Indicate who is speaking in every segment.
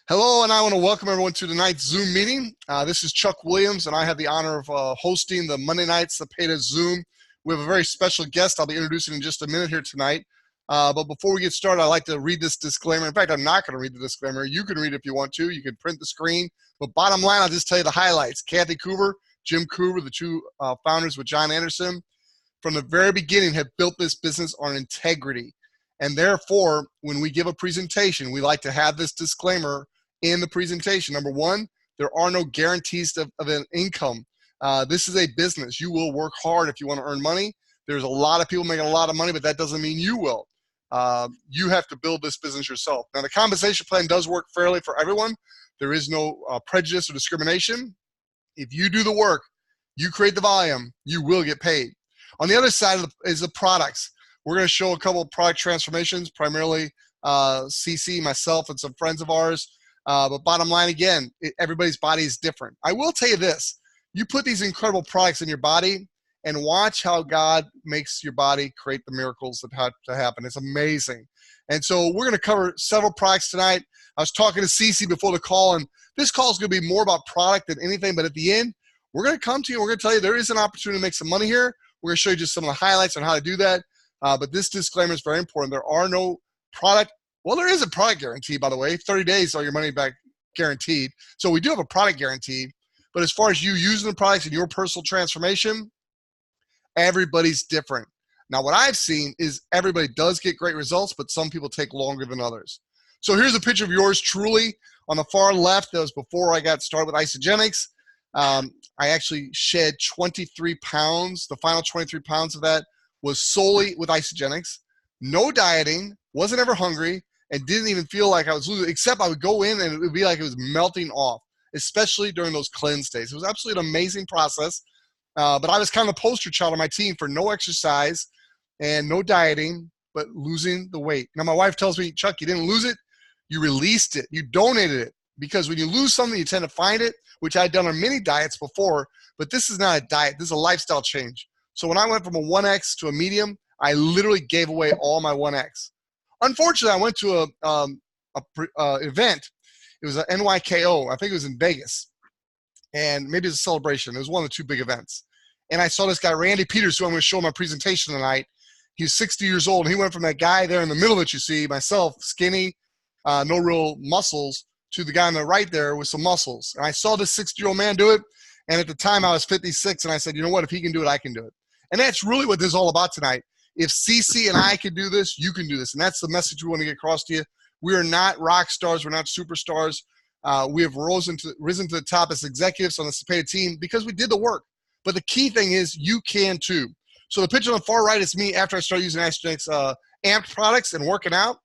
Speaker 1: Hello, and I want to welcome everyone to tonight's Zoom meeting. This is Chuck Williams, and I have the honor of hosting the Monday Night Cepeda Zoom. We have a very special guest I'll be introducing in just a minute here tonight. But before we get started, I'd like to read this disclaimer. In fact, I'm not going to read the disclaimer. You can read it if you want to. You can print the screen. But bottom line, I'll just tell you the highlights. Kathy Coover, Jim Coover, the two founders with John Anderson, from the very beginning have built this business on integrity. And therefore, when we give a presentation, we like to have this disclaimer in the presentation. Number one, there are no guarantees of an income. This is a business. You will work hard if you want to earn money. There's a lot of people making a lot of money, but that doesn't mean you will. You have to build this business yourself. Now, the compensation plan does work fairly for everyone. There is no prejudice or discrimination. If you do the work, you create the volume, you will get paid. On the other side is the products. We're going to show a couple of product transformations, primarily CeCe, myself, and some friends of ours. But bottom line, again, everybody's body is different. I will tell you this. You put these incredible products in your body and watch how God makes your body create the miracles that have to happen. It's amazing. And so we're going to cover several products tonight. I was talking to CeCe before the call, and this call is going to be more about product than anything. But at the end, we're going to come to you and we're going to tell you there is an opportunity to make some money here. We're going to show you just some of the highlights on how to do that. But this disclaimer is very important. There are no product. Well, there is a product guarantee, by the way. 30 days, all your money back guaranteed. So we do have a product guarantee. But as far as you using the products and your personal transformation, everybody's different. Now, what I've seen is everybody does get great results, but some people take longer than others. So here's a picture of yours truly. On the far left, that was before I got started with Isagenix. I actually shed 23 pounds. The final 23 pounds of that was solely with Isagenix. No dieting, wasn't ever hungry, and didn't even feel like I was losing, except I would go in and it would be like it was melting off, especially during those cleanse days. It was absolutely an amazing process. But I was kind of the poster child of my team for no exercise and no dieting, but losing the weight. Now, my wife tells me, Chuck, you didn't lose it. You released it. You donated it. Because when you lose something, you tend to find it, which I'd done on many diets before, but this is not a diet. This is a lifestyle change. So when I went from a 1X to a medium, I literally gave away all my 1X. Unfortunately, I went to a event. It was an NYKO. I think it was in Vegas. And maybe it's a celebration. It was one of the two big events. And I saw this guy, Randy Peters, who I'm going to show my presentation tonight. He's 60 years old. And he went from that guy there in the middle that you see, myself, skinny, no real muscles, to the guy on the right there with some muscles. And I saw this 60-year-old man do it. And at the time, I was 56. And I said, you know what? If he can do it, I can do it. And that's really what this is all about tonight. If CeCe and I can do this, you can do this. And that's the message we want to get across to you. We are not rock stars. We're not superstars. We have risen to the top as executives on the Cepeda team because we did the work. But the key thing is you can too. So the picture on the far right is me after I started using Isagenix amped products and working out.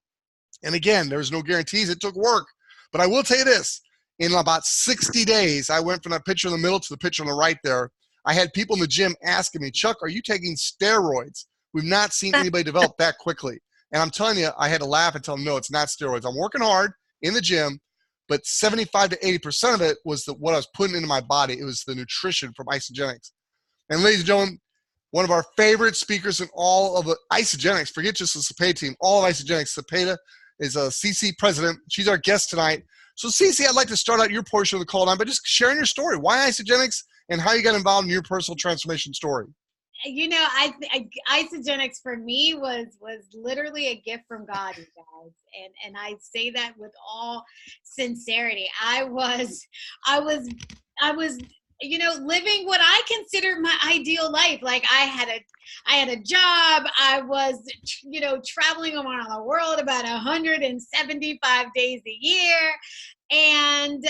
Speaker 1: And again, there's no guarantees. It took work. But I will tell you this. In about 60 days, I went from that picture in the middle to the picture on the right there. I had people in the gym asking me, Chuck, are you taking steroids? We've not seen anybody develop that quickly. And I'm telling you, I had to laugh and tell them, no, it's not steroids. I'm working hard in the gym, but 75 to 80% of it was what I was putting into my body. It was the nutrition from Isagenix. And ladies and gentlemen, one of our favorite speakers in all of the Isagenix, forget just the Cepeda team, all of Isagenix, Cepeda is a CeCe president. She's our guest tonight. So CeCe, I'd like to start out your portion of the call now by just sharing your story. Why Isagenix and how you got involved in your personal transformation story.
Speaker 2: You know, Isagenix for me was literally a gift from God, you guys, and I say that with all sincerity. I was, you know, living what I considered my ideal life. Like I had a job. I was, you know, traveling around the world about 175 days a year. And,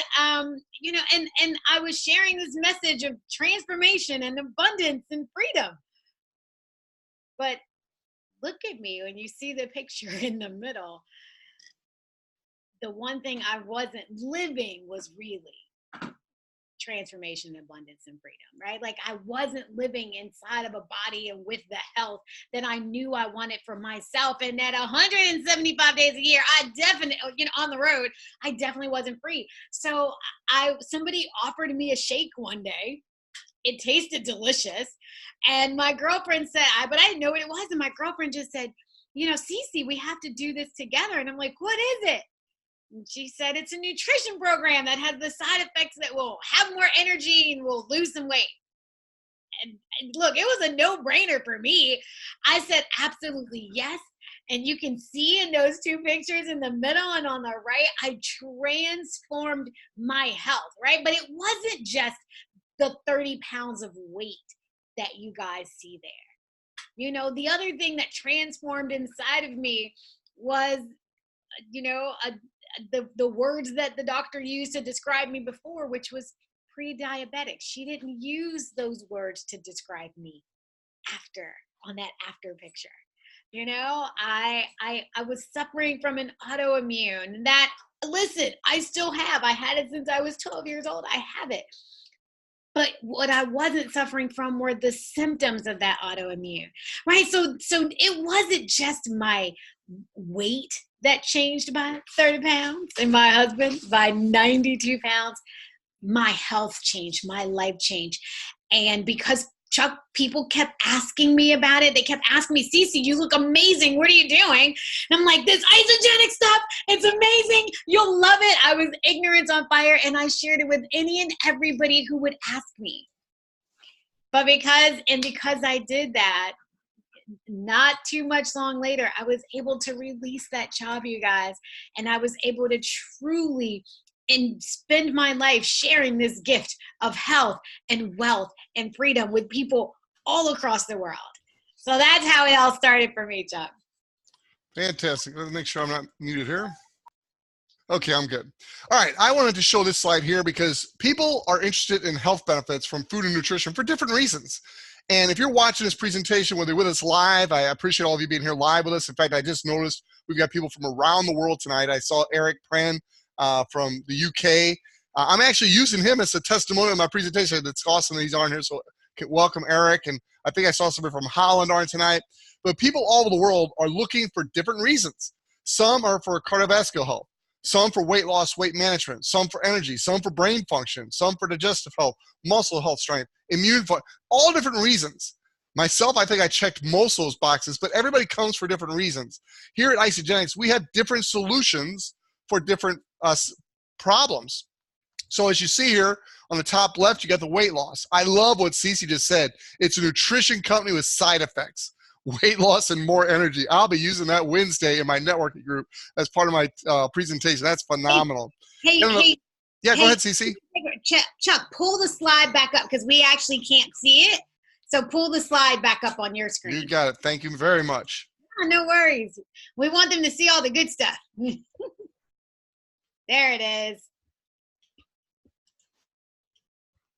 Speaker 2: you know, and I was sharing this message of transformation and abundance and freedom. But look at me when you see the picture in the middle. The one thing I wasn't living was really transformation, abundance, and freedom, right? Like I wasn't living inside of a body and with the health that I knew I wanted for myself. And at 175 days a year, I definitely, you know, on the road, I definitely wasn't free. So somebody offered me a shake one day. It tasted delicious. And my girlfriend said, but I didn't know what it was. And my girlfriend just said, you know, CeCe, we have to do this together. And I'm like, what is it? And she said, it's a nutrition program that has the side effects that will have more energy and will lose some weight. And look, it was a no-brainer for me. I said, absolutely yes. And you can see in those two pictures in the middle and on the right, I transformed my health, right? But it wasn't just the 30 pounds of weight that you guys see there. You know, the other thing that transformed inside of me was, you know, the words that the doctor used to describe me before, which was pre-diabetic. She didn't use those words to describe me after, on that after picture. You know, I was suffering from an autoimmune that, listen, I still have. I had it since I was 12 years old. I have it. But what I wasn't suffering from were the symptoms of that autoimmune, right? So it wasn't just my weight that changed by 30 pounds and my husband by 92 pounds. My health changed, my life changed. And because Chuck, people kept asking me about it. They kept asking me, CeCe, you look amazing. What are you doing? And I'm like, this Isagenix stuff, it's amazing. You'll love it. I was ignorance on fire, and I shared it with any and everybody who would ask me. But because I did that, not too much long later, I was able to release that job, you guys. And I was able to truly and spend my life sharing this gift of health and wealth and freedom with people all across the world. So that's how it all started for me, Chuck.
Speaker 1: Fantastic. Let me make sure I'm not muted here. Okay, I'm good. All right, I wanted to show this slide here because people are interested in health benefits from food and nutrition for different reasons. And if you're watching this presentation, whether you're with us live, I appreciate all of you being here live with us. In fact, I just noticed we've got people from around the world tonight. I saw Eric Pren from the UK. I'm actually using him as a testimonial in my presentation. It's awesome that he's on here, so welcome, Eric. And I think I saw somebody from Holland on tonight. But people all over the world are looking for different reasons. Some are for cardiovascular health, some for weight loss, weight management, some for energy, some for brain function, some for digestive health, muscle health, strength, immune function, all different reasons. Myself, I think I checked most of those boxes, but everybody comes for different reasons. Here at Isagenix, we have different solutions for different problems. So as you see here on the top left, you got the weight loss. I love what CeCe just said. It's a nutrition company with side effects, weight loss and more energy. I'll be using that Wednesday in my networking group as part of my presentation. That's phenomenal.
Speaker 2: Hey,
Speaker 1: go ahead, CeCe.
Speaker 2: Chuck, pull the slide back up because we actually can't see it. So pull the slide back up on your screen.
Speaker 1: You got it. Thank you very much.
Speaker 2: Oh, no worries. We want them to see all the good stuff. There it is.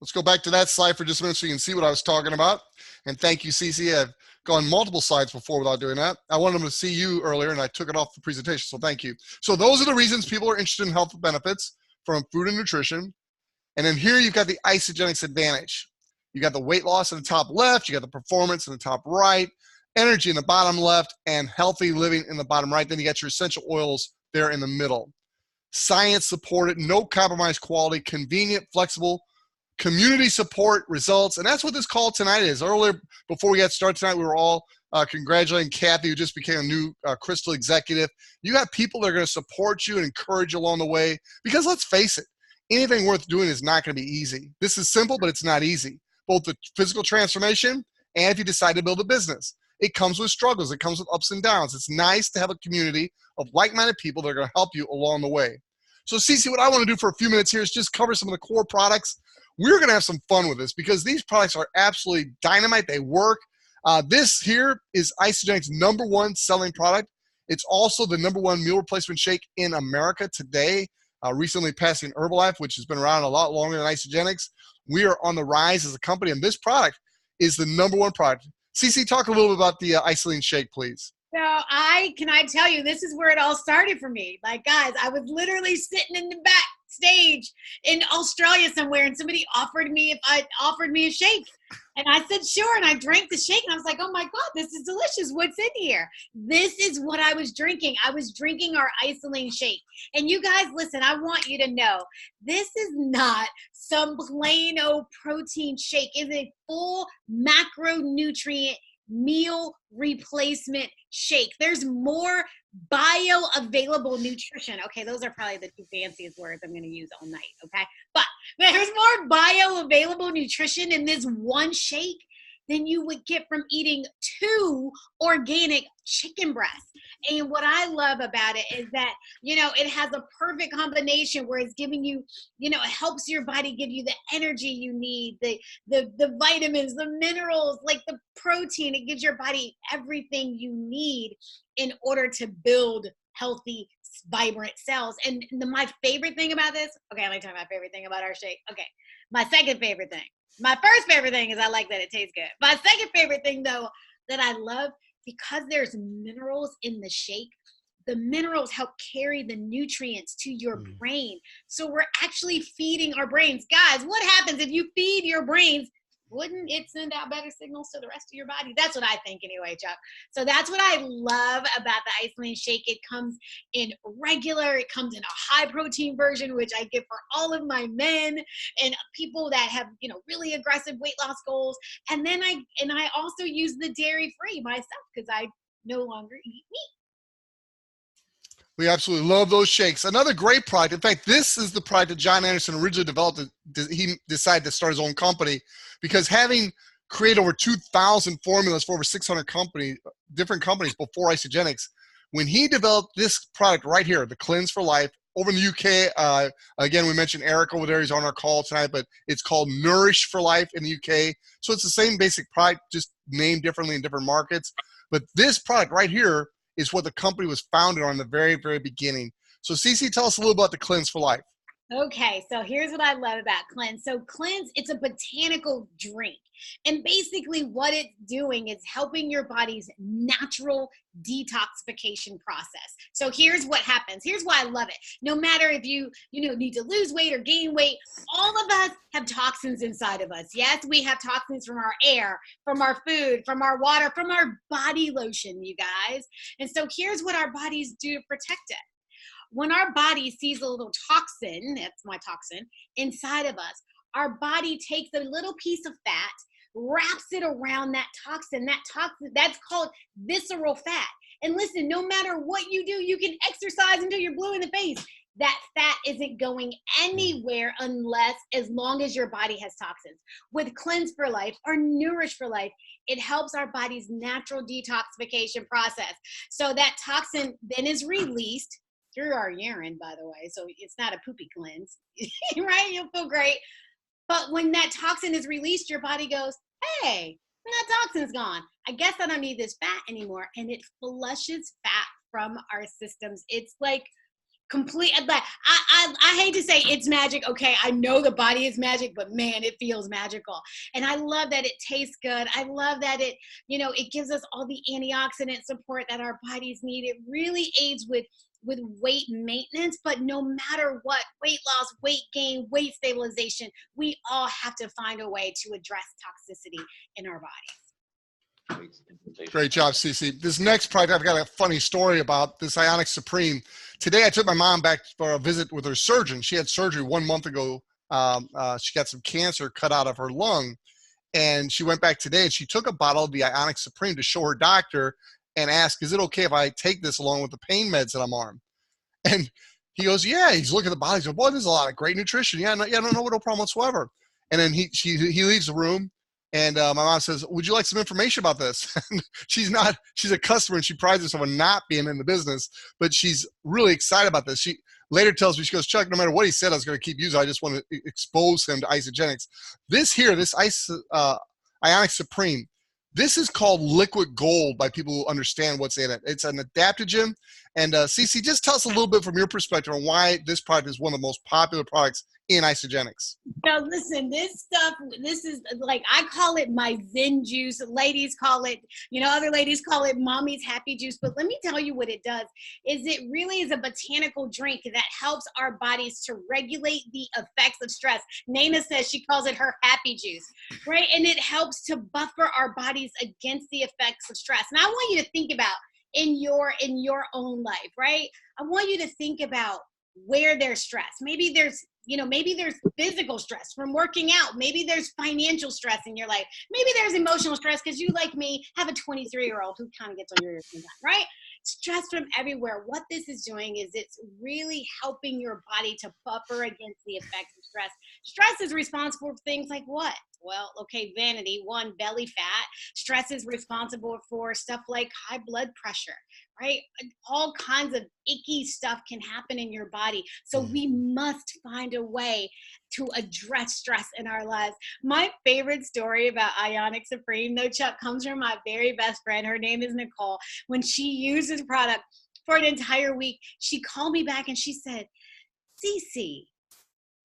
Speaker 1: Let's go back to that slide for just a minute so you can see what I was talking about. And thank you, CeCe. I've gone multiple slides before without doing that. I wanted them to see you earlier, and I took it off the presentation, so thank you. So those are the reasons people are interested in health benefits from food and nutrition. And then here you've got the Isagenix advantage. You got the weight loss in the top left, you got the performance in the top right, energy in the bottom left, and healthy living in the bottom right. Then you got your essential oils there in the middle. Science supported, no compromise quality, convenient, flexible, community support results. And that's what this call tonight is. Earlier, before we got started tonight, we were all congratulating Kathy, who just became a new Crystal executive. You got people that are going to support you and encourage you along the way, because let's face it, anything worth doing is not going to be easy. This is simple, but it's not easy. Both the physical transformation and if you decide to build a business. It comes with struggles. It comes with ups and downs. It's nice to have a community of like-minded people that are going to help you along the way. So CeCe, what I want to do for a few minutes here is just cover some of the core products. We're going to have some fun with this because these products are absolutely dynamite. They work. This here is Isagenix's #1 selling product. It's also the #1 meal replacement shake in America today, recently passing Herbalife, which has been around a lot longer than Isagenix. We are on the rise as a company, and this product is the #1 product. CeCe, talk a little bit about the Isagenix shake, please.
Speaker 2: So can I tell you, this is where it all started for me. Like, guys, I was literally sitting in the backstage in Australia somewhere, and somebody offered me a shake. And I said, sure. And I drank the shake, and I was like, oh my God, this is delicious. What's in here? This is what I was drinking. I was drinking our Isagenix shake. And you guys, listen, I want you to know, this is not some plain old protein shake. It's a full macronutrient meal replacement shake. There's more bioavailable nutrition. Okay, those are probably the two fanciest words I'm going to use all night, okay? But there's more bioavailable nutrition in this one shake than you would get from eating 2 organic chicken breasts. And what I love about it is that, it has a perfect combination where it's giving you, it helps your body give you the energy you need, the vitamins, the minerals, like the protein. It gives your body everything you need in order to build healthy, vibrant cells. And my favorite thing about this, okay, let me tell you my favorite thing about our shake. Okay, my second favorite thing. My first favorite thing is I like that it tastes good. My second favorite thing, though, that I love, because there's minerals in the shake, the minerals help carry the nutrients to your brain. So we're actually feeding our brains. Guys, what happens if you feed your brains? Wouldn't it send out better signals to the rest of your body? That's what I think anyway, Chuck. So that's what I love about the Iceland shake. It comes in regular, it comes in a high protein version, which I give for all of my men and people that have, really aggressive weight loss goals. And then I also use the dairy free myself because I no longer eat meat.
Speaker 1: We absolutely love those shakes. Another great product. In fact, this is the product that John Anderson originally developed. He decided to start his own company because having created over 2,000 formulas for over 600 different companies before Isagenix, when he developed this product right here, the Cleanse for Life, over in the UK, again, we mentioned Eric over there. He's on our call tonight, but it's called Nourish for Life in the UK. So it's the same basic product, just named differently in different markets. But this product right here is what the company was founded on in the very, very beginning. So CeCe, tell us a little about the Cleanse for Life.
Speaker 2: Okay, so here's what I love about Cleanse. So Cleanse, it's a botanical drink. And basically what it's doing is helping your body's natural detoxification process. So here's what happens. Here's why I love it. No matter if you need to lose weight or gain weight, all of us have toxins inside of us. Yes, we have toxins from our air, from our food, from our water, from our body lotion, you guys. And so here's what our bodies do to protect it. When our body sees a little toxin, that's my toxin, inside of us, our body takes a little piece of fat, wraps it around that toxin. That toxin, that's called visceral fat. And listen, no matter what you do, you can exercise until you're blue in the face. That fat isn't going anywhere as long as your body has toxins. With Cleanse for Life or Nourish for Life, it helps our body's natural detoxification process. So that toxin then is released through our urine, by the way. So it's not a poopy cleanse, right? You'll feel great. But when that toxin is released, your body goes, hey, that toxin's gone. I guess I don't need this fat anymore. And it flushes fat from our systems. It's like complete. I hate to say it's magic. Okay, I know the body is magic, but man, it feels magical. And I love that it tastes good. I love that it gives us all the antioxidant support that our bodies need. It really aids with weight maintenance, but no matter what, weight loss, weight gain, weight stabilization, we all have to find a way to address toxicity in our bodies.
Speaker 1: Great job, CeCe. This next product, I've got a funny story about this Isagenix Supreme. Today, I took my mom back for a visit with her surgeon. She had surgery 1 month ago. She got some cancer cut out of her lung, and she went back today, and she took a bottle of the Isagenix Supreme to show her doctor and ask, is it okay if I take this along with the pain meds that I'm on? And he goes, yeah. He's looking at the bottle. He's like, boy, there's a lot of great nutrition. Yeah, no problem whatsoever. And then he leaves the room, and my mom says, would you like some information about this? She's a customer, and she prides herself on not being in the business, but she's really excited about this. She later tells me, she goes, Chuck, no matter what he said, I was going to keep using. I just want to expose him to Isagenix. This Isagenix Supreme, this is called liquid gold by people who understand what's in it. It's an adaptogen. And CeCe, just tell us a little bit from your perspective on why this product is one of the most popular products in Isagenix.
Speaker 2: Now listen, this is like, I call it my Zen juice. Ladies call it, other ladies call it mommy's happy juice. But let me tell you what it does, is it really is a botanical drink that helps our bodies to regulate the effects of stress. Nana says she calls it her happy juice, right? And it helps to buffer our bodies against the effects of stress. And I want you to think about in your own life, right? I want you to think about where there's stress. Maybe there's maybe there's physical stress from working out. Maybe there's financial stress in your life. Maybe there's emotional stress because you, like me, have a 23-year-old who kind of gets on your nerves sometimes, right? Stress from everywhere. What this is doing is it's really helping your body to buffer against the effects of stress. Stress is responsible for things like what? Well, okay, vanity, one, belly fat. Stress is responsible for stuff like high blood pressure, right? All kinds of icky stuff can happen in your body. So we must find a way to address stress in our lives. My favorite story about Ionic Supreme, though, Chuck, comes from my very best friend. Her name is Nicole. When she used this product for an entire week, she called me back and she said, CeCe,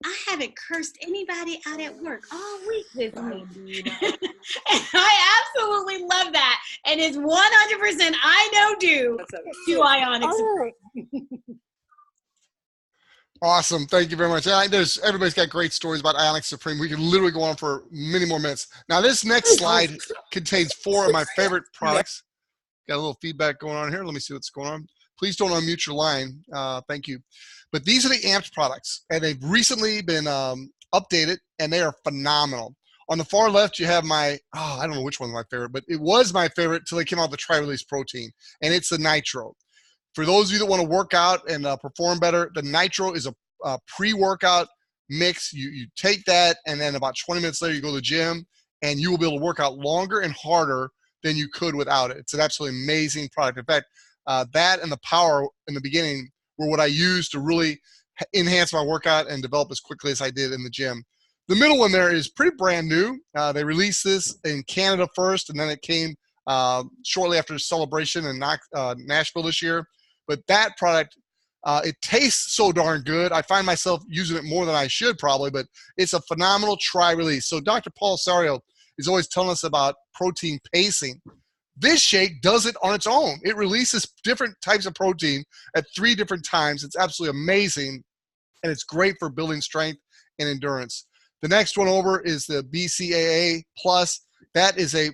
Speaker 2: I haven't cursed anybody out at work all week this week. And I absolutely love that. And it's 100% I know due to Ionic Supreme.
Speaker 1: Awesome. Thank you very much. Everybody's got great stories about Ionic Supreme. We can literally go on for many more minutes. Now, this next slide contains 4 of my favorite products. Got a little feedback going on here. Let me see what's going on. Please don't unmute your line. Thank you. But these are the amped products, and they've recently been updated, and they are phenomenal. On the far left, you have I don't know which one's my favorite, but it was my favorite until they came out with the tri-release protein, and it's the Nitro. For those of you that want to work out and perform better, the Nitro is a pre-workout mix. You take that, and then about 20 minutes later, you go to the gym, and you will be able to work out longer and harder than you could without it. It's an absolutely amazing product. In fact, that and the Power in the beginning were what I used to really enhance my workout and develop as quickly as I did in the gym. The middle one there is pretty brand new. They released this in Canada first, and then it came shortly after Celebration in Nashville this year. But that product, it tastes so darn good. I find myself using it more than I should probably, but it's a phenomenal tri-release. So Dr. Paul Sario is always telling us about protein pacing. This shake does it on its own. It releases different types of protein at 3 different times. It's absolutely amazing, and it's great for building strength and endurance. The next one over is the BCAA Plus. That is a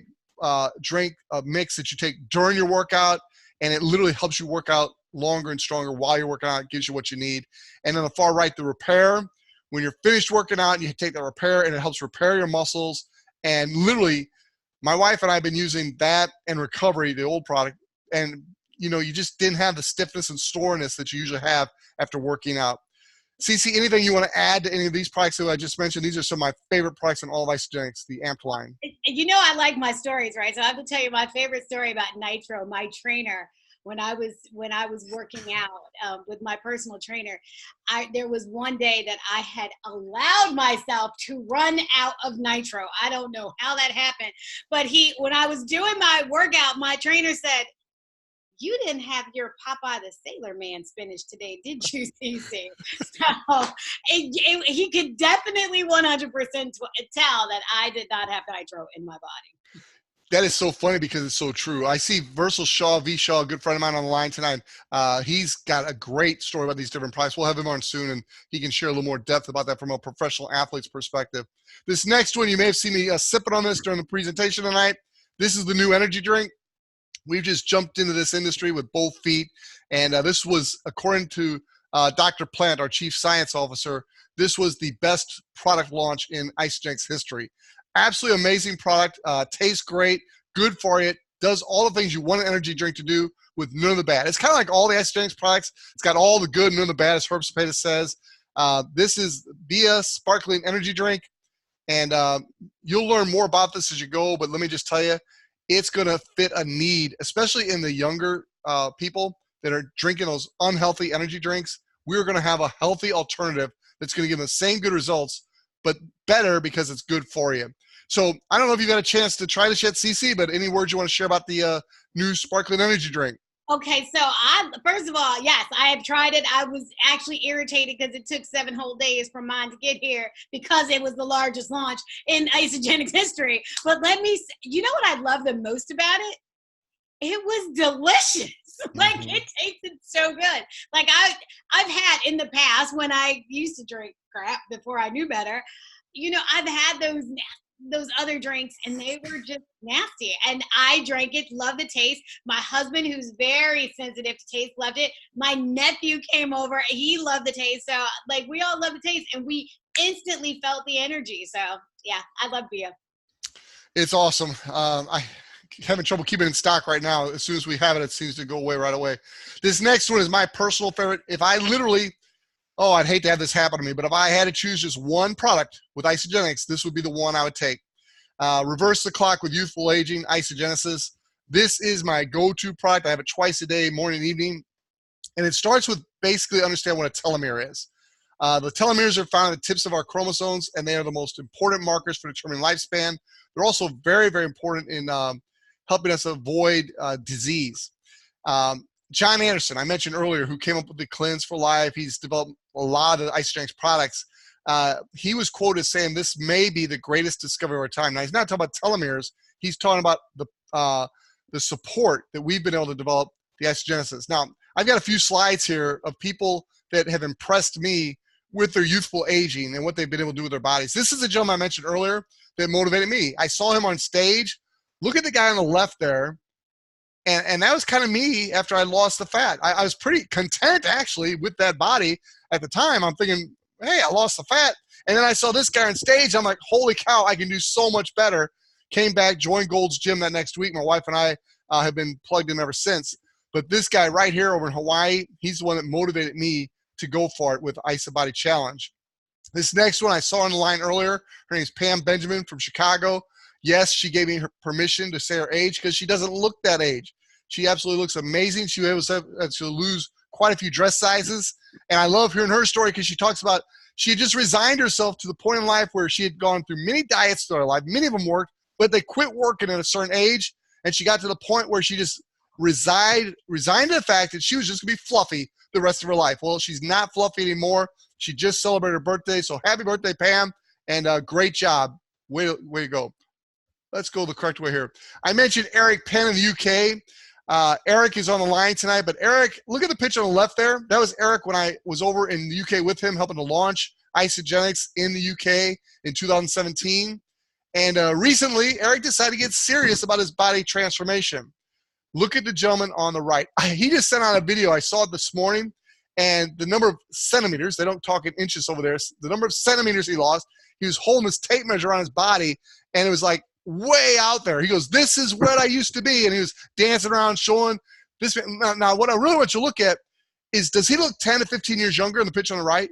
Speaker 1: drink, a mix that you take during your workout, and it literally helps you work out longer and stronger while you're working out. It gives you what you need. And on the far right, the Repair. When you're finished working out, you take that Repair, and it helps repair your muscles. And literally, my wife and I have been using that and Recovery, the old product, and you just didn't have the stiffness and soreness that you usually have after working out. CeCe, anything you want to add to any of these products that I just mentioned? These are some of my favorite products in all of Isagenix, the Amped line.
Speaker 2: I like my stories, right? So I have to tell you my favorite story about Nitro. My trainer, when I was working out with my personal trainer, there was one day that I had allowed myself to run out of Nitro. I don't know how that happened, but when I was doing my workout, my trainer said, "You didn't have your Popeye the Sailor Man spinach today, did you, CeCe?" So he could definitely 100% tell that I did not have Nitro in my body.
Speaker 1: That is so funny because it's so true. I see Versal Shaw, V. Shaw, a good friend of mine on the line tonight. He's got a great story about these different products. We'll have him on soon, and he can share a little more depth about that from a professional athlete's perspective. This next one, you may have seen me sipping on this during the presentation tonight. This is the new energy drink. We've just jumped into this industry with both feet, and this was, according to Dr. Plant, our chief science officer, this was the best product launch in Isagenix history. Absolutely amazing product, tastes great, good for you, does all the things you want an energy drink to do with none of the bad. It's kind of like all the Isagenix products. It's got all the good, none of the bad, as Herb Cepeda says. This is Via Sparkling Energy Drink, and you'll learn more about this as you go, but let me just tell you, it's going to fit a need, especially in the younger people that are drinking those unhealthy energy drinks. We're going to have a healthy alternative that's going to give them the same good results, but better because it's good for you. So I don't know if you've had a chance to try this yet, CeCe, but any words you want to share about the new sparkling energy drink?
Speaker 2: Okay, so first of all, yes, I have tried it. I was actually irritated because it took 7 whole days for mine to get here because it was the largest launch in Isagenix history. But you know what I love the most about it? It was delicious. Like, it tasted so good. Like, I've had in the past when I used to drink crap before I knew better, I've had those those other drinks, and they were just nasty. And I drank it, loved the taste. My husband, who's very sensitive to taste, loved it. My nephew came over, he loved the taste. So like we all love the taste, and we instantly felt the energy. So yeah, I love beer.
Speaker 1: It's awesome. I having trouble keeping it in stock right now. As soon as we have it, it seems to go away right away. This next one is my personal favorite. If I literally, oh, I'd hate to have this happen to me, but if I had to choose just one product with Isagenix, this would be the one I would take. Reverse the clock with youthful aging, Isagenesis. This is my go-to product. I have it twice a day, morning and evening. And it starts with basically understand what a telomere is. The telomeres are found at the tips of our chromosomes, and they are the most important markers for determining lifespan. They're also very, very important in helping us avoid disease. John Anderson, I mentioned earlier, who came up with the Cleanse for Life. He's developed a lot of Isagenix products. He was quoted saying this may be the greatest discovery of our time. Now, he's not talking about telomeres. He's talking about the support that we've been able to develop, the Isagenesis. Now, I've got a few slides here of people that have impressed me with their youthful aging and what they've been able to do with their bodies. This is a gentleman I mentioned earlier that motivated me. I saw him on stage. Look at the guy on the left there. And that was kind of me after I lost the fat. I was pretty content, actually, with that body at the time. I'm thinking, hey, I lost the fat. And then I saw this guy on stage. I'm like, holy cow, I can do so much better. Came back, joined Gold's Gym that next week. My wife and I have been plugged in ever since. But this guy right here over in Hawaii, he's the one that motivated me to go for it with Isa Body Challenge. This next one I saw on the line earlier. Her name's Pam Benjamin from Chicago. Yes, she gave me her permission to say her age because she doesn't look that age. She absolutely looks amazing. She was able to lose quite a few dress sizes. And I love hearing her story because she talks about she had just resigned herself to the point in life where she had gone through many diets throughout her life. Many of them worked, but they quit working at a certain age. And she got to the point where she just resigned to the fact that she was just going to be fluffy the rest of her life. Well, she's not fluffy anymore. She just celebrated her birthday. So happy birthday, Pam. And great job. Way to go. Let's go the correct way here. I mentioned Eric Penn in the UK. Eric is on the line tonight, but Eric, look at the picture on the left there. That was Eric when I was over in the UK with him, helping to launch Isagenix in the UK in 2017. And recently, Eric decided to get serious about his body transformation. Look at the gentleman on the right. He just sent out a video. I saw it this morning, and the number of centimeters, they don't talk in inches over there, the number of centimeters he lost, he was holding his tape measure on his body, and it was like way out there. He goes, this is what I used to be, and he was dancing around showing this. Now, what I really want you to look at is, does he look 10 to 15 years younger in the picture on the right?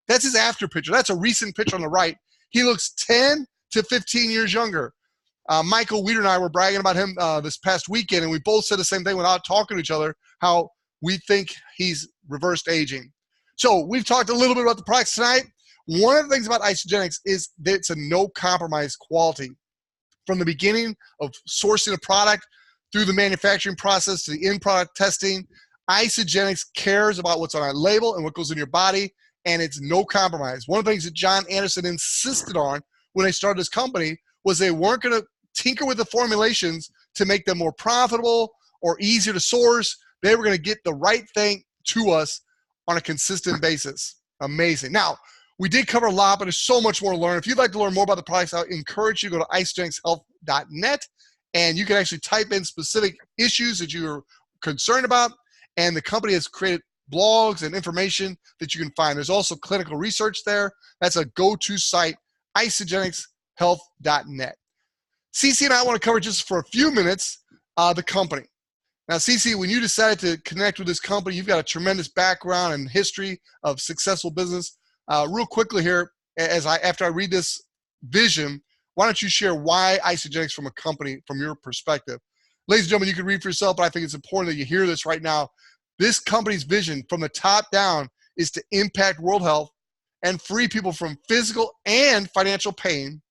Speaker 1: That's his after picture. That's a recent picture on the right. He looks 10 to 15 years younger. Michael Weeder and I were bragging about him this past weekend, and we both said the same thing without talking to each other, how we think he's reversed aging. So we've talked a little bit about the products tonight. One of the things about Isagenix is that it's a no-compromise quality. From the beginning of sourcing a product through the manufacturing process to the in-product testing, Isagenix cares about what's on our label and what goes in your body, and it's no compromise. One of the things that John Anderson insisted on when they started this company was they weren't going to tinker with the formulations to make them more profitable or easier to source. They were going to get the right thing to us on a consistent basis. Amazing. Now, we did cover a lot, but there's so much more to learn. If you'd like to learn more about the products, I encourage you to go to isagenixhealth.net, and you can actually type in specific issues that you're concerned about, and the company has created blogs and information that you can find. There's also clinical research there. That's a go-to site, isagenixhealth.net. CeCe and I want to cover just for a few minutes the company. Now, CeCe, when you decided to connect with this company, you've got a tremendous background and history of successful business. Real quickly here, after I read this vision, why don't you share why Isagenix from a company from your perspective? Ladies and gentlemen, you can read for yourself, but I think it's important that you hear this right now. This company's vision from the top down is to impact world health and free people from physical and financial pain,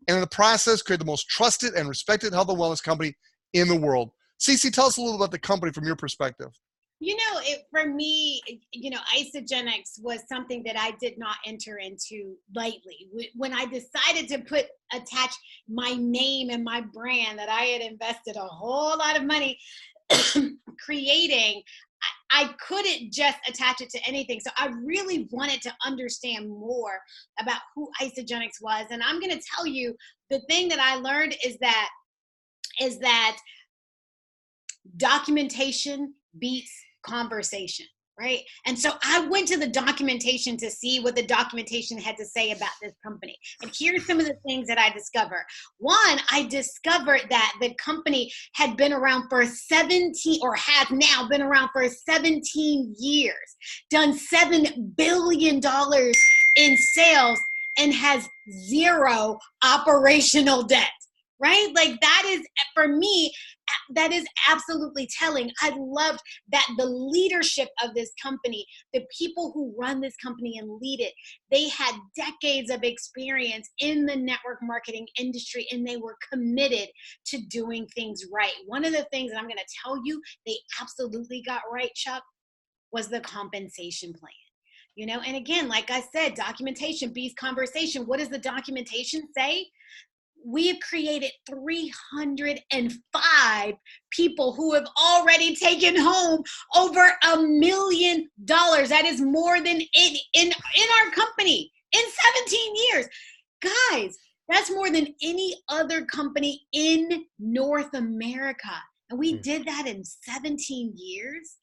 Speaker 1: and in the process, create the most trusted and respected health and wellness company in the world. CeCe, tell us a little about the company from your perspective.
Speaker 2: You know, for me, Isagenix was something that I did not enter into lightly. When I decided to attach my name and my brand that I had invested a whole lot of money creating, I couldn't just attach it to anything. So I really wanted to understand more about who Isagenix was. And I'm going to tell you, the thing that I learned is that documentation beats conversation, right? And so I went to the documentation to see what the documentation had to say about this company. And here's some of the things that I discovered. One, I discovered that the company had been around for 17, or has now been around for 17 years, done $7 billion in sales, and has zero operational debt. Right? Like, that is, for me, that is absolutely telling. I loved that the leadership of this company, the people who run this company and lead it, they had decades of experience in the network marketing industry, and they were committed to doing things right. One of the things that I'm going to tell you they absolutely got right, Chuck, was the compensation plan. You know, and again, like I said, documentation beats conversation. What does the documentation say? We have created 305 people who have already taken home over $1 million. That is more than in our company in 17 years. Guys, that's more than any other company in North America. And we did that in 17 years.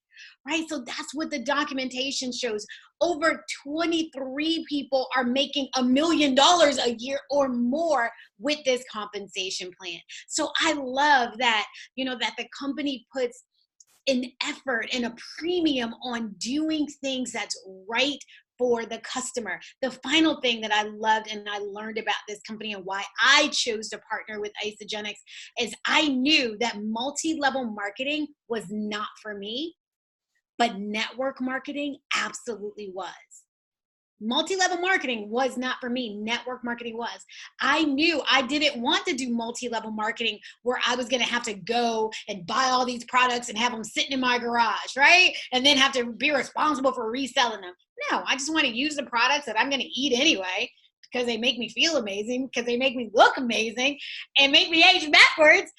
Speaker 2: Right? So that's what the documentation shows. Over 23 people are making $1 million a year or more with this compensation plan. So I love that, you know, that the company puts an effort and a premium on doing things that's right for the customer. The final thing that I loved and I learned about this company and why I chose to partner with Isagenix is I knew that multi-level marketing was not for me, but network marketing absolutely was. Multi-level marketing was not for me. Network marketing was. I knew I didn't want to do multi-level marketing where I was going to have to go and buy all these products and have them sitting in my garage, right? And then have to be responsible for reselling them. No, I just want to use the products that I'm going to eat anyway, because they make me feel amazing, because they make me look amazing and make me age backwards.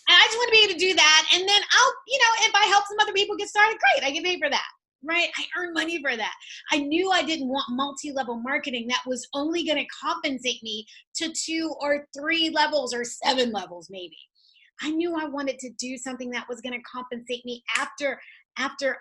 Speaker 2: And I just want to be able to do that. And then I'll, you know, if I help some other people get started, great. I get paid for that, right? I earn money for that. I knew I didn't want multi-level marketing that was only going to compensate me to 2 or 3 levels or 7 levels maybe. I knew I wanted to do something that was going to compensate me after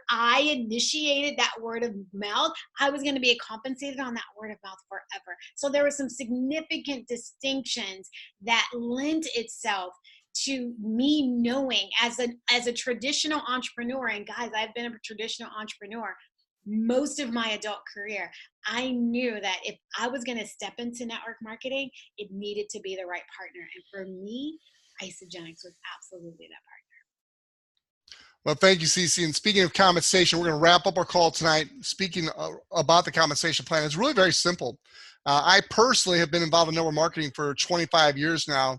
Speaker 2: I initiated that word of mouth. I was going to be compensated on that word of mouth forever. So there were some significant distinctions that lent itself to me knowing as a traditional entrepreneur, and guys, I've been a traditional entrepreneur most of my adult career. I knew that if I was going to step into network marketing, it needed to be the right partner. And for me, Isagenix was absolutely that partner.
Speaker 1: Well, thank you, CeCe. And speaking of compensation, we're going to wrap up our call tonight. Speaking about the compensation plan, it's really very simple. I personally have been involved in network marketing for 25 years now.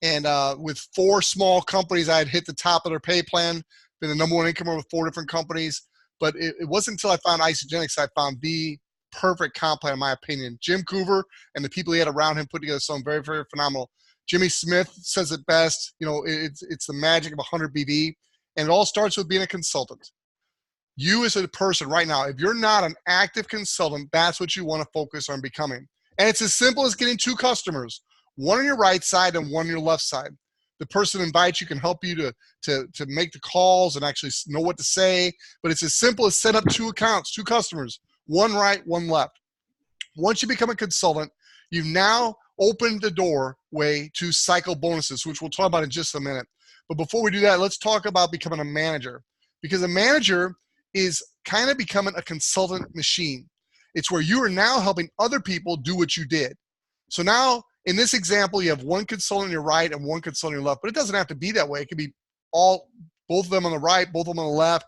Speaker 1: And with 4 small companies, I had hit the top of their pay plan, been the #1 incomer with 4 different companies. But it wasn't until I found Isagenix I found the perfect comp plan, in my opinion. Jim Coover and the people he had around him put together something very, very phenomenal. Jimmy Smith says it best. You know, it's the magic of 100 BV. And it all starts with being a consultant. You as a person right now, if you're not an active consultant, that's what you want to focus on becoming. And it's as simple as getting 2 customers. One on your right side and one on your left side. The person invites you, can help you to make the calls and actually know what to say. But it's as simple as set up 2 accounts, 2 customers, one right, one left. Once you become a consultant, you've now opened the doorway to cycle bonuses, which we'll talk about in just a minute. But before we do that, let's talk about becoming a manager. Because a manager is kind of becoming a consultant machine. It's where you are now helping other people do what you did. So now, in this example, you have 1 consultant on your right and 1 consultant on your left, but it doesn't have to be that way. It could be both of them on the right, both of them on the left.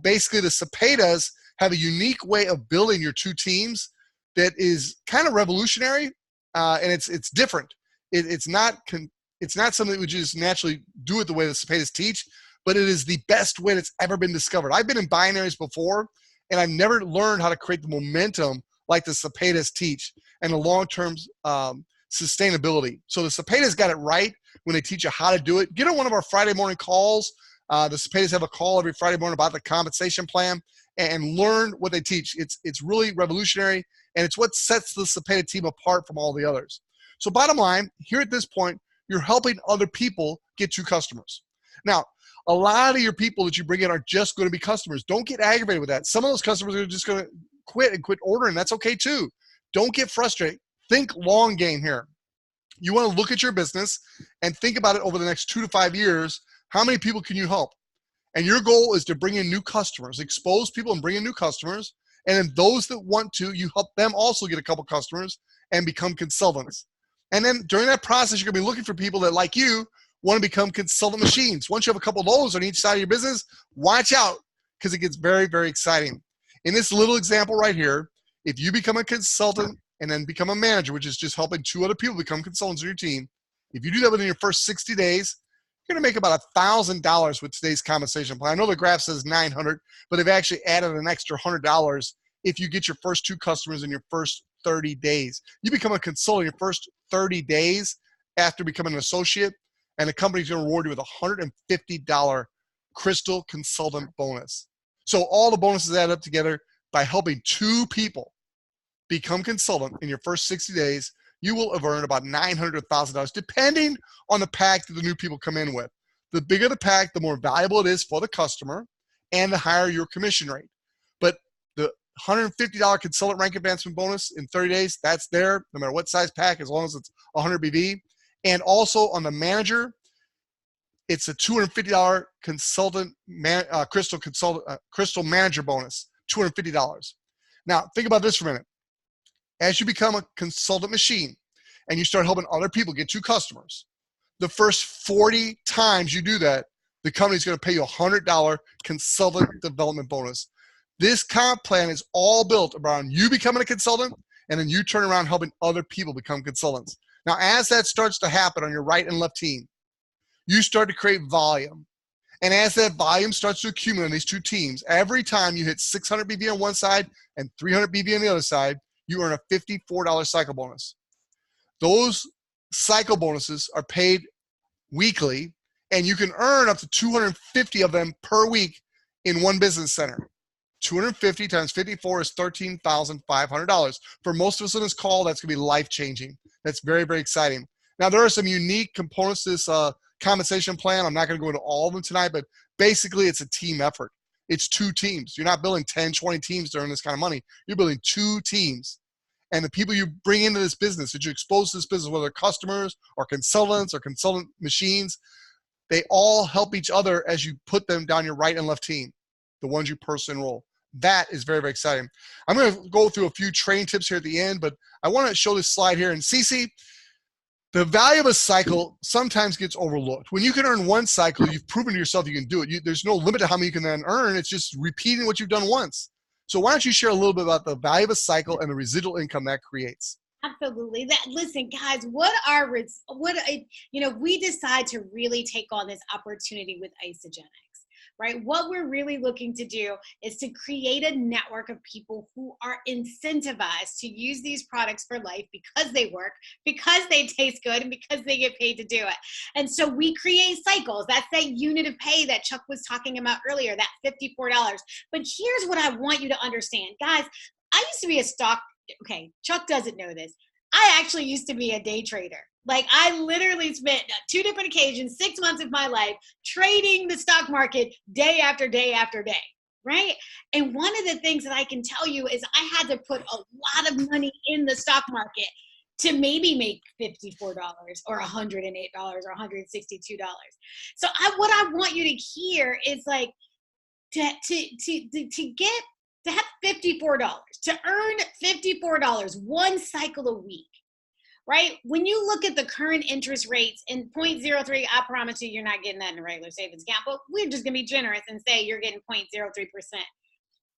Speaker 1: Basically, the Cepedas have a unique way of building your 2 teams that is kind of revolutionary, and it's different. It's not something that we just naturally do it the way the Cepedas teach, but it is the best way that's ever been discovered. I've been in binaries before, and I've never learned how to create the momentum like the Cepedas teach and the long-term sustainability. So the Cepedas got it right when they teach you how to do it. Get on one of our Friday morning calls. The Cepedas have a call every Friday morning about the compensation plan and learn what they teach. It's really revolutionary, and it's what sets the Cepeda team apart from all the others. So bottom line, here at this point, you're helping other people get you customers. Now, a lot of your people that you bring in are just going to be customers. Don't get aggravated with that. Some of those customers are just going to quit ordering. That's okay too. Don't get frustrated. Think long game here. You want to look at your business and think about it over the next 2 to 5 years. How many people can you help? And your goal is to bring in new customers, expose people and bring in new customers. And then those that want to, you help them also get a couple customers and become consultants. And then during that process, you're going to be looking for people that, like you, want to become consultant machines. Once you have a couple of those on each side of your business, watch out, because it gets very, very exciting. In this little example right here, if you become a consultant and then become a manager, which is just helping 2 other people become consultants on your team, if you do that within your first 60 days, you're going to make about $1,000 with today's compensation plan. I know the graph says 900, but they've actually added an extra $100 if you get your first 2 customers in your first 30 days. You become a consultant in your first 30 days after becoming an associate, and the company's going to reward you with a $150 Crystal Consultant bonus. So all the bonuses add up together. By helping 2 people become consultant in your first 60 days, you will have earned about $900 to $1,000, depending on the pack that the new people come in with. The bigger the pack, the more valuable it is for the customer, and the higher your commission rate. But the $150 consultant rank advancement bonus in 30 days, that's there no matter what size pack, as long as it's 100 BV. And also on the manager, it's a $250 Crystal Manager bonus, $250. Now, think about this for a minute. As you become a consultant machine and you start helping other people get you customers, the first 40 times you do that, the company's going to pay you a $100 consultant development bonus. This comp plan is all built around you becoming a consultant, and then you turn around helping other people become consultants. Now, as that starts to happen on your right and left team, you start to create volume. And as that volume starts to accumulate in these 2 teams, every time you hit 600 BV on one side and 300 BV on the other side, you earn a $54 cycle bonus. Those cycle bonuses are paid weekly, and you can earn up to 250 of them per week in one business center. 250 times 54 is $13,500. For most of us on this call, that's going to be life-changing. That's very, very exciting. Now, there are some unique components to this compensation plan. I'm not going to go into all of them tonight, but basically it's a team effort. It's 2 teams. You're not building 10, 20 teams to earn this kind of money. You're building 2 teams. And the people you bring into this business, that you expose to this business, whether they're customers or consultants or consultant machines, they all help each other as you put them down your right and left team, the ones you personally enroll. That is very, very exciting. I'm going to go through a few training tips here at the end, but I want to show this slide here. And CeCe, the value of a cycle sometimes gets overlooked. When you can earn 1 cycle, you've proven to yourself you can do it. There's no limit to how many you can then earn. It's just repeating what you've done once. So why don't you share a little bit about the value of a cycle and the residual income that creates?
Speaker 2: Absolutely. Listen, guys, we decide to really take on this opportunity with Isagenix, right? What we're really looking to do is to create a network of people who are incentivized to use these products for life because they work, because they taste good, and because they get paid to do it. And so we create cycles. That's that unit of pay that Chuck was talking about earlier, that $54. But here's what I want you to understand. Guys, I used to be okay, Chuck doesn't know this. I actually used to be a day trader. Like, I literally spent 2 different occasions, 6 months of my life, trading the stock market day after day after day, right? And one of the things that I can tell you is I had to put a lot of money in the stock market to maybe make $54 or $108 or $162. So what I want you to hear is, like, to have $54, to earn $54, 1 cycle a week, right? When you look at the current interest rates in 0.03, I promise you, you're not getting that in a regular savings account, but we're just gonna be generous and say you're getting 0.03%.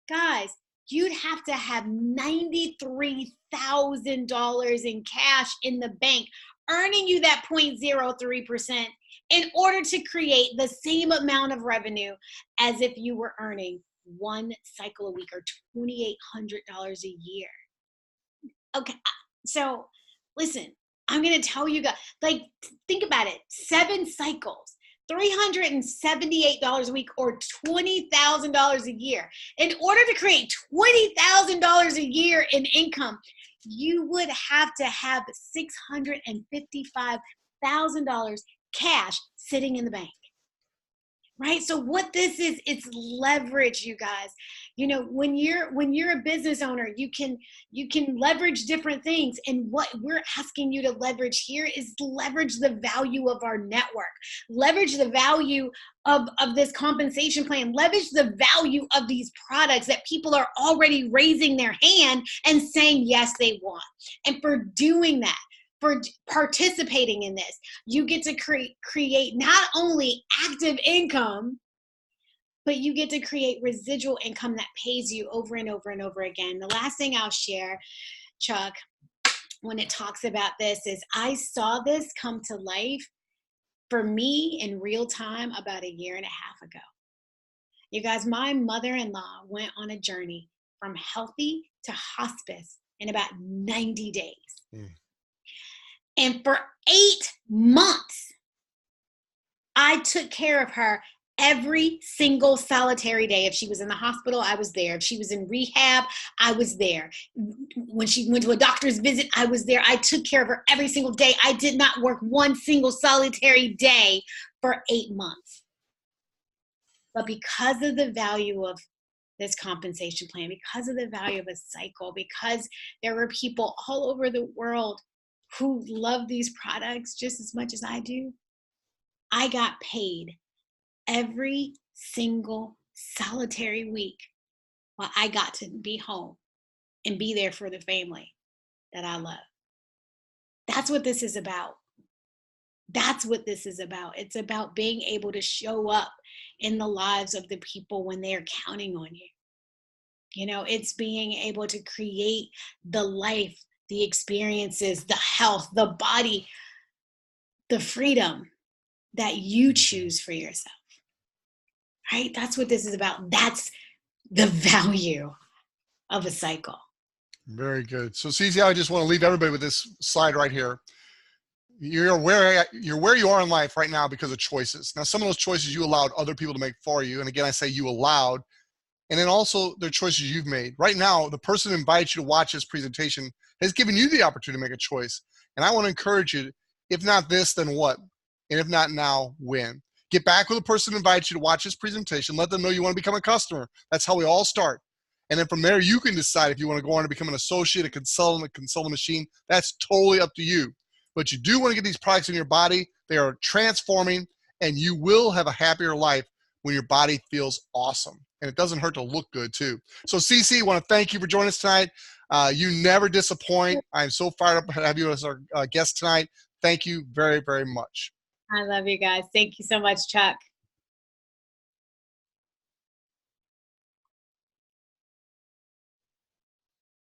Speaker 2: Guys, you'd have to have $93,000 in cash in the bank, earning you that 0.03% in order to create the same amount of revenue as if you were earning 1 cycle a week, or $2,800 a year. Okay, so listen, I'm gonna tell you guys, like, think about it, 7 cycles. $378 a week or $20,000 a year. In order to create $20,000 a year in income, you would have to have $655,000 cash sitting in the bank. Right? So what this is, it's leverage, you guys. You know, when you're a business owner, you can leverage different things. And what we're asking you to leverage here is leverage the value of our network, leverage the value of this compensation plan, leverage the value of these products that people are already raising their hand and saying, yes, they want. And for doing that, for participating in this, you get to create not only active income, but you get to create residual income that pays you over and over and over again. The last thing I'll share, Chuck, when it talks about this is I saw this come to life for me in real time about 1.5 years ago. You guys, my mother-in-law went on a journey from healthy to hospice in about 90 days. And for 8 months, I took care of her every single solitary day. If she was in the hospital, I was there. If she was in rehab, I was there. When she went to a doctor's visit, I was there. I took care of her every single day. I did not work one single solitary day for 8 months. But because of the value of this compensation plan, because of the value of a cycle, because there were people all over the world who love these products just as much as I do, I got paid every single solitary week while I got to be home and be there for the family that I love. That's what this is about. That's what this is about. It's about being able to show up in the lives of the people when they are counting on you. You know, it's being able to create the life, the experiences, the health, the body, the freedom that you choose for yourself, right? That's what this is about. That's the value of a cycle.
Speaker 1: Very good. So CeCe, I just want to leave everybody with this slide right here. You're where you are in life right now because of choices. Now, some of those choices you allowed other people to make for you. And again, I say you allowed. And then also the choices you've made. Right now, the person who invites you to watch this presentation has given you the opportunity to make a choice. And I want to encourage you, if not this, then what? And if not now, when? Get back with the person who invites you to watch this presentation. Let them know you want to become a customer. That's how we all start. And then from there, you can decide if you want to go on and become an associate, a consultant machine. That's totally up to you. But you do want to get these products in your body. They are transforming, and you will have a happier life when your body feels awesome. And it doesn't hurt to look good too. So CeCe, I want to thank you for joining us tonight. You never disappoint. I'm so fired up to have you as our guest tonight. Thank you very, very much.
Speaker 2: I love you guys. Thank you so much, Chuck.